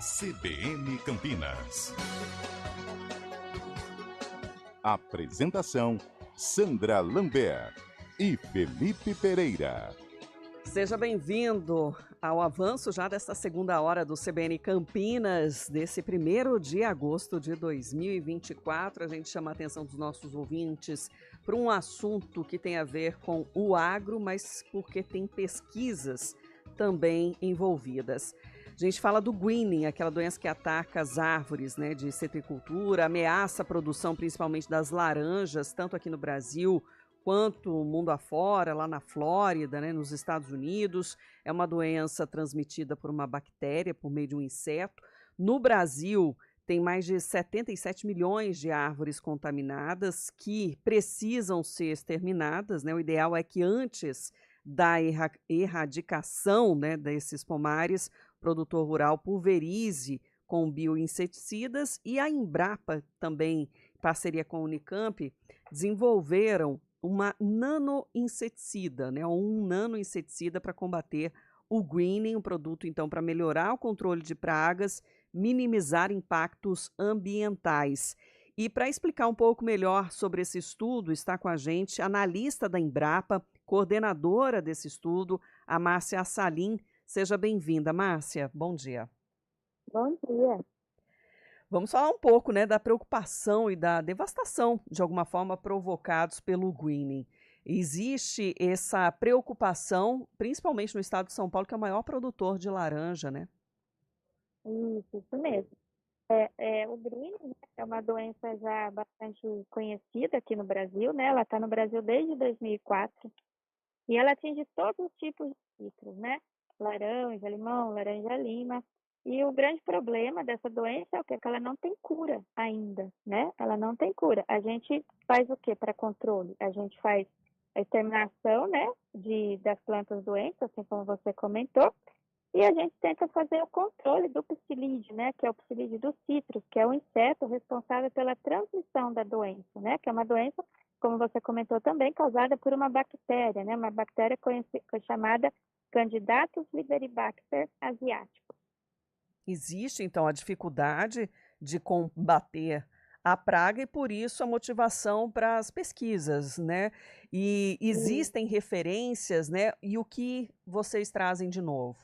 CBN Campinas. Apresentação: Sandra Lambert e Felipe Pereira. Seja bem-vindo ao avanço já desta segunda hora do CBN Campinas, desse 1º de agosto de 2024. A gente chama a atenção dos nossos ouvintes para um assunto que tem a ver com o agro, mas porque tem pesquisas também envolvidas. A gente fala do greening, aquela doença que ataca as árvores, né, de citricultura, ameaça a produção principalmente das laranjas, tanto aqui no Brasil quanto o mundo afora, lá na Flórida, né, nos Estados Unidos. É uma doença transmitida por uma bactéria, por meio de um inseto. No Brasil, tem mais de 77 milhões de árvores contaminadas que precisam ser exterminadas, né? O ideal é que antes da erradicação, né, desses pomares, o produtor rural pulverize com bioinseticidas, e a Embrapa também, em parceria com a Unicamp, desenvolveram uma nanoinseticida, né, um nanoinseticida para combater o greening, um produto então para melhorar o controle de pragas, minimizar impactos ambientais. E para explicar um pouco melhor sobre esse estudo, está com a gente a analista da Embrapa, coordenadora desse estudo, a Márcia Assalim. Seja bem-vinda, Márcia. Bom dia. Bom dia. Vamos falar um pouco, né, da preocupação e da devastação, de alguma forma, provocados pelo greening. Existe essa preocupação, principalmente no estado de São Paulo, que é o maior produtor de laranja, né? Isso mesmo. O greening, né, é uma doença já bastante conhecida aqui no Brasil, né? Ela está no Brasil desde 2004 e ela atinge todos os tipos de citros, né? Laranja, limão, laranja-lima. E o grande problema dessa doença é o quê? Que ela não tem cura ainda, né? Ela não tem cura. A gente faz o quê para controle? A gente faz a exterminação, né, das plantas doentes, assim como você comentou, e a gente tenta fazer o controle do psilídeo, né, que é o psilídeo dos citros, que é o inseto responsável pela transmissão da doença, né, que é uma doença, como você comentou também, causada por uma bactéria, né, uma bactéria chamada Candidatus liberibacter asiático. Existe, então, a dificuldade de combater a praga e, por isso, a motivação para as pesquisas, né? E existem referências, né? E o que vocês trazem de novo?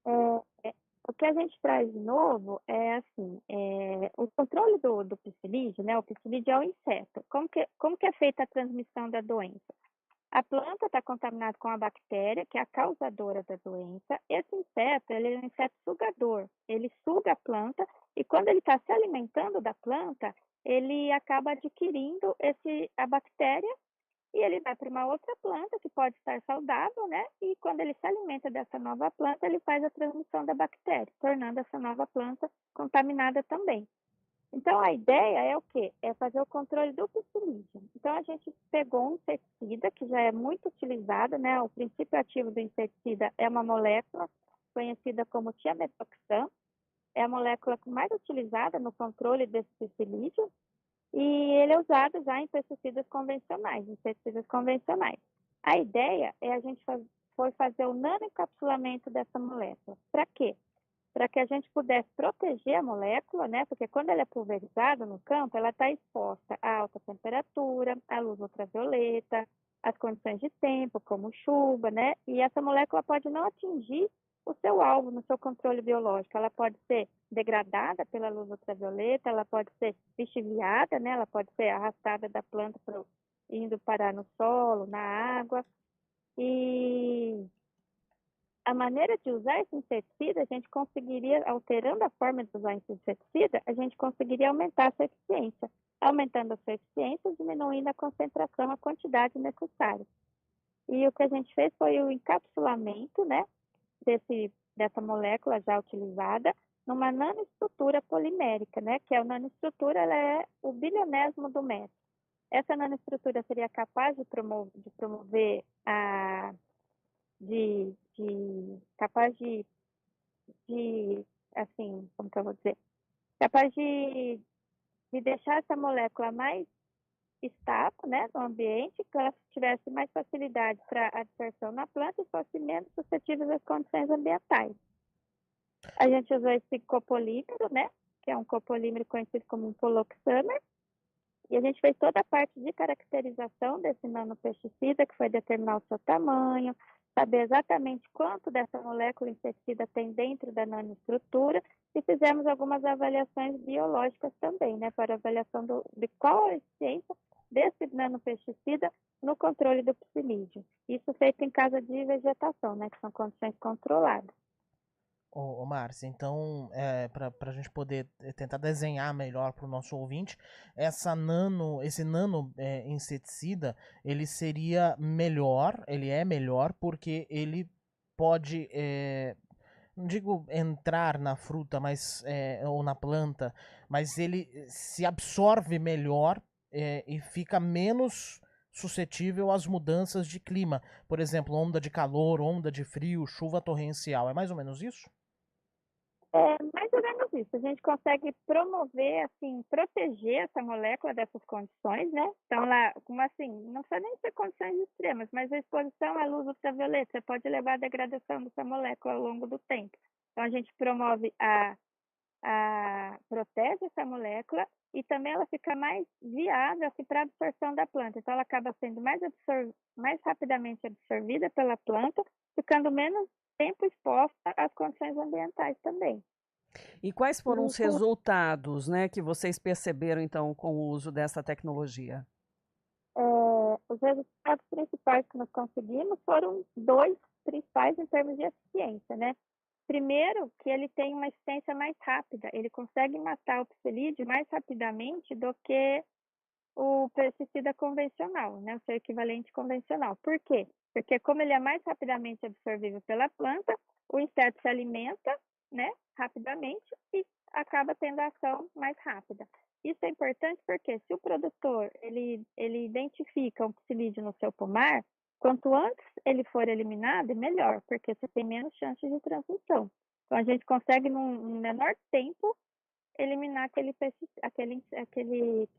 O que a gente traz de novo é assim, o controle do psilídeo, né? O psilídeo é o inseto. Como que é feita a transmissão da doença? A planta está contaminada com a bactéria, que é a causadora da doença. Esse inseto, ele é um inseto sugador. Ele suga a planta e quando ele está se alimentando da planta, ele acaba adquirindo a bactéria e ele vai para uma outra planta que pode estar saudável, né? E quando ele se alimenta dessa nova planta, ele faz a transmissão da bactéria, tornando essa nova planta contaminada também. Então, a ideia é o quê? É fazer o controle do psilídeo. Então, a gente pegou um inseticida que já é muito utilizado, né? O princípio ativo do inseticida é uma molécula conhecida como tiametoxam. É a molécula mais utilizada no controle desse psilídeo e ele é usado já em inseticidas convencionais. A ideia é a gente foi fazer o nanoencapsulamento dessa molécula. Para quê? Para que a gente pudesse proteger a molécula, né? Porque quando ela é pulverizada no campo, ela está exposta a alta temperatura, à luz ultravioleta, às condições de tempo, como chuva, né? E essa molécula pode não atingir o seu alvo no seu controle biológico. Ela pode ser degradada pela luz ultravioleta, ela pode ser lixiviada, né? Ela pode ser arrastada da planta indo parar no solo, na água. E a maneira de usar esse inseticida, a gente conseguiria, alterando a forma de usar esse inseticida, a gente conseguiria aumentar a sua eficiência. Aumentando a sua eficiência, diminuindo a concentração, a quantidade necessária. E o que a gente fez foi o encapsulamento, né, dessa molécula já utilizada numa nanoestrutura polimérica, né, que a nanoestrutura ela é o bilionésimo do metro. Essa nanoestrutura seria capaz de promover assim, como que eu vou dizer? Capaz de deixar essa molécula mais estável, né, no ambiente, que ela tivesse mais facilidade para a dispersão na planta e fosse menos suscetível às condições ambientais. A gente usou esse copolímero, né? Que é um copolímero conhecido como um poloxamer. E a gente fez toda a parte de caracterização desse nanopesticida, que foi determinar o seu tamanho, saber exatamente quanto dessa molécula inseticida tem dentro da nanoestrutura, e fizemos algumas avaliações biológicas também, né, para avaliação de qual a eficiência desse nanopesticida no controle do psilídeo. Isso feito em casa de vegetação, né, que são condições controladas. Ô, Márcia, então, para a gente poder tentar desenhar melhor para o nosso ouvinte, esse nano inseticida, ele seria melhor, ele é melhor porque ele pode, não digo entrar na fruta ou na planta, mas ele se absorve melhor e fica menos suscetível às mudanças de clima. Por exemplo, onda de calor, onda de frio, chuva torrencial. É mais ou menos isso? É mais ou menos isso. A gente consegue promover, assim, proteger essa molécula dessas condições, né? Então, lá, como assim, não precisa nem ser condições extremas, mas a exposição à luz ultravioleta, você pode levar à degradação dessa molécula ao longo do tempo. Então, a gente promove protege essa molécula e também ela fica mais viável assim, para a absorção da planta. Então, ela acaba sendo mais rapidamente absorvida pela planta, ficando menos tempo exposta às condições ambientais também. E quais foram os resultados, né, que vocês perceberam, então, com o uso dessa tecnologia? Os resultados principais que nós conseguimos foram dois principais em termos de eficiência, né? Primeiro, que ele tem uma eficiência mais rápida, ele consegue matar o psilídeo mais rapidamente do que o pesticida convencional, né? O seu equivalente convencional. Por quê? Porque como ele é mais rapidamente absorvível pela planta, o inseto se alimenta, né, rapidamente e acaba tendo a ação mais rápida. Isso é importante porque se o produtor ele identifica um psilídeo no seu pomar, quanto antes ele for eliminado, melhor, porque você tem menos chances de transmissão. Então a gente consegue num menor tempo eliminar aquele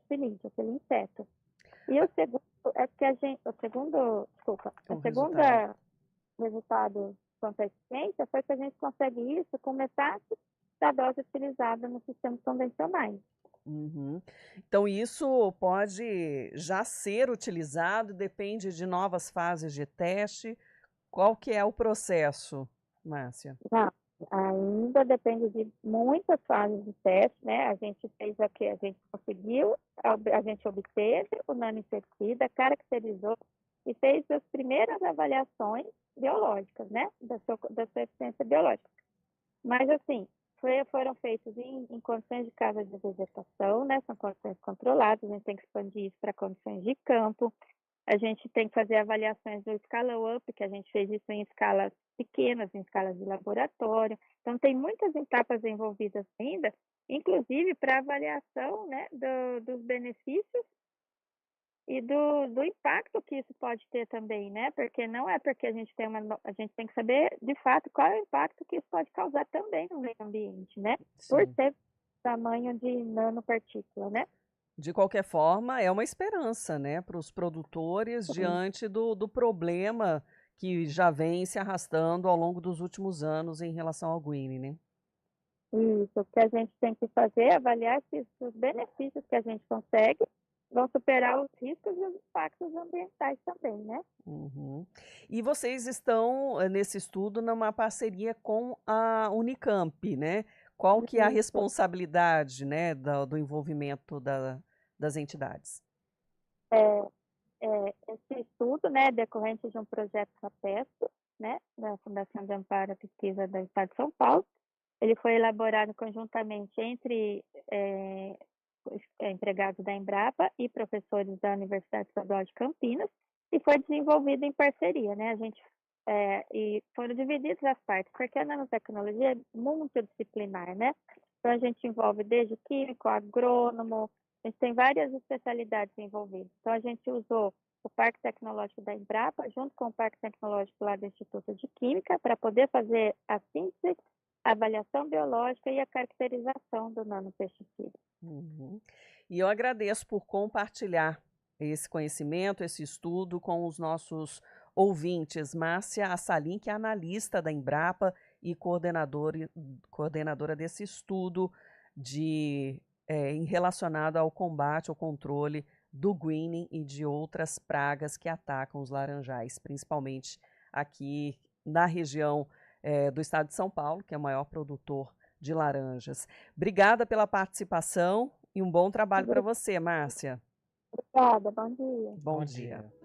psilídeo, aquele inseto. E o segundo é que o segundo resultado quanto à eficiência foi que a gente consegue isso com metade da dose utilizada nos sistemas convencionais. Uhum. Então, isso pode já ser utilizado, depende de novas fases de teste. Qual que é o processo, Márcia? Não, ainda depende de muitas fases de teste, né? A gente fez aqui, a gente conseguiu, a gente obteve o nanoinseticida, caracterizou e fez as primeiras avaliações biológicas, né? Da sua eficiência biológica. Mas, assim, foram feitos em condições de casa de vegetação, né? São condições controladas, a gente tem que expandir isso para condições de campo. A gente tem que fazer avaliações do scale-up, que a gente fez isso em escalas pequenas, em escalas de laboratório. Então, tem muitas etapas envolvidas ainda, inclusive para avaliação, né, dos benefícios e do impacto que isso pode ter também, né? Porque não é porque a gente tem que saber de fato qual é o impacto que isso pode causar também no meio ambiente, né? Sim. Por ter tamanho de nanopartícula, né? De qualquer forma, é uma esperança, né, para os produtores diante do problema que já vem se arrastando ao longo dos últimos anos em relação ao greening, né? Isso, o que a gente tem que fazer é avaliar se os benefícios que a gente consegue vão superar os riscos e os impactos ambientais também, né? Uhum. E vocês estão, nesse estudo, numa parceria com a Unicamp, né? Qual que é a responsabilidade, né, do envolvimento das entidades? Esse estudo, né, é decorrente de um projeto FAPESP, né, da Fundação de Amparo à Pesquisa do Estado de São Paulo. Ele foi elaborado conjuntamente entre empregados da Embrapa e professores da Universidade Estadual de Campinas e foi desenvolvido em parceria, né? E foram divididas as partes, porque a nanotecnologia é multidisciplinar, né? Então a gente envolve desde químico, agrônomo, a gente tem várias especialidades envolvidas. Então a gente usou o Parque Tecnológico da Embrapa junto com o Parque Tecnológico lá do Instituto de Química para poder fazer a síntese, a avaliação biológica e a caracterização do nanopesticida. Uhum. E eu agradeço por compartilhar esse conhecimento, esse estudo com os nossos ouvintes. Márcia Assalim, que é analista da Embrapa e coordenadora desse estudo relacionado ao combate, ao controle do greening e de outras pragas que atacam os laranjais, principalmente aqui na região do estado de São Paulo, que é o maior produtor de laranjas. Obrigada pela participação e um bom trabalho para você, Márcia. Obrigada, bom dia. Bom dia.